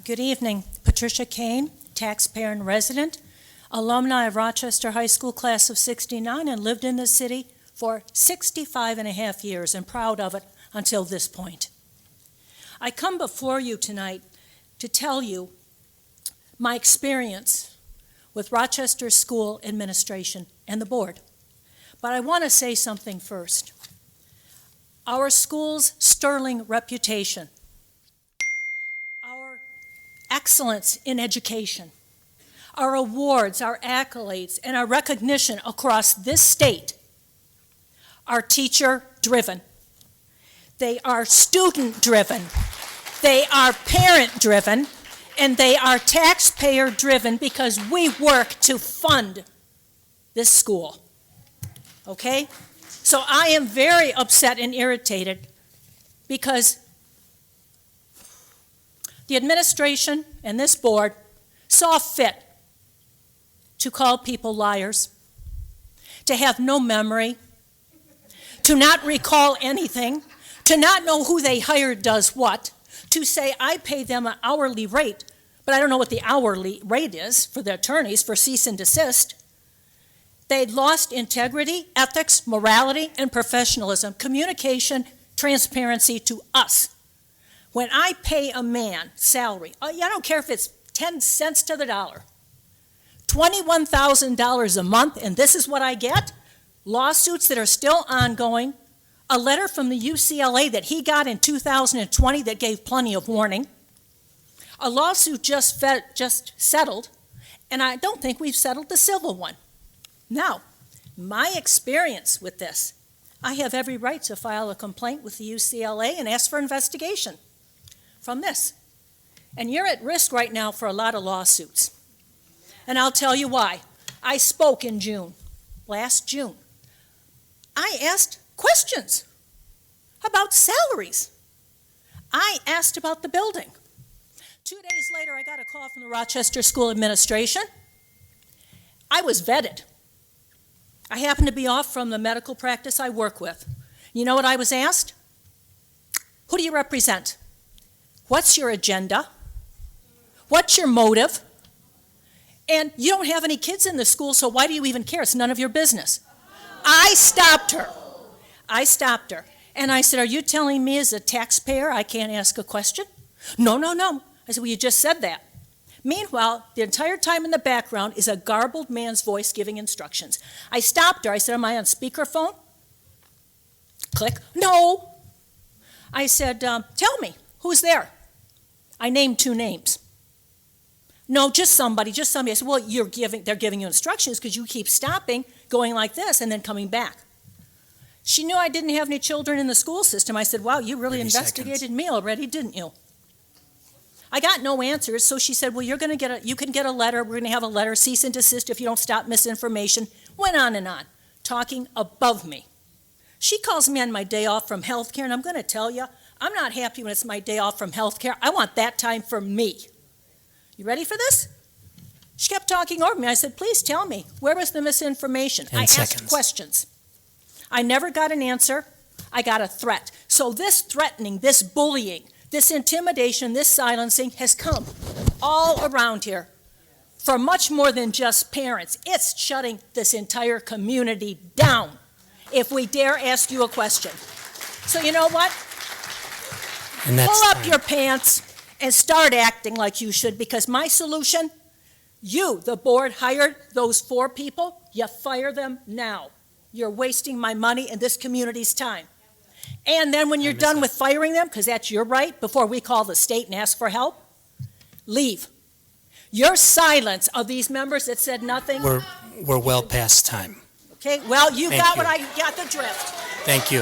Good evening. Patricia Kane, taxpayer and resident, alumni of Rochester High School class of '69, and lived in the city for 65 and a half years, and proud of it until this point. I come before you tonight to tell you my experience with Rochester School Administration and the board. But I want to say something first. Our school's sterling reputation, our excellence in education, our awards, our accolades, and our recognition across this state are teacher-driven. They are student-driven. They are parent-driven. And they are taxpayer-driven because we work to fund this school. Okay? So I am very upset and irritated because the administration and this board saw fit to call people liars, to have no memory, to not recall anything, to not know who they hired does what, to say I pay them an hourly rate, but I don't know what the hourly rate is for the attorneys for cease and desist. They'd lost integrity, ethics, morality, and professionalism, communication, transparency to us. When I pay a man salary, I don't care if it's 10 cents to the dollar, $21,000 a month, and this is what I get? Lawsuits that are still ongoing, a letter from the UCLA that he got in 2020 that gave plenty of warning, a lawsuit just settled, and I don't think we've settled the civil one. Now, my experience with this, I have every right to file a complaint with the UCLA and ask for investigation from this. And you're at risk right now for a lot of lawsuits. And I'll tell you why. I spoke in June, last June. I asked questions about salaries. I asked about the building. 2 days later, I got a call from the Rochester School Administration. I was vetted. I happened to be off from the medical practice I work with. You know what I was asked? Who do you represent? What's your agenda? What's your motive? And you don't have any kids in the school, so why do you even care? It's none of your business. I stopped her. And I said, are you telling me as a taxpayer I can't ask a question? No. I said, well, you just said that. Meanwhile, the entire time in the background is a garbled man's voice giving instructions. I stopped her. I said, am I on speakerphone? Click. No. I said, tell me, who's there? I named 2 names. No, just somebody. I said, well, they're giving you instructions because you keep stopping, going like this, and then coming back. She knew I didn't have any children in the school system. I said, wow, you really investigated me already, didn't you? I got no answers, so she said, well, you can get a letter. We're going to have a letter, cease and desist if you don't stop misinformation. Went on and on, talking above me. She calls me on my day off from health care, and I'm going to tell you, I'm not happy when it's my day off from health care. I want that time for me. You ready for this? She kept talking over me. I said, please tell me, where was the misinformation? I asked questions. I never got an answer. I got a threat. So this threatening, this bullying, this intimidation, this silencing has come all around here for much more than just parents. It's shutting this entire community down if we dare ask you a question. So you know what? Pull up your pants and start acting like you should, because my solution, you, the board, hired those 4 people. You fire them now. You're wasting my money and this community's time. And then when you're done with firing them, because that's your right, before we call the state and ask for help, leave. Your silence of these members that said nothing. We're well past time. Okay, well, you got the drift. Thank you.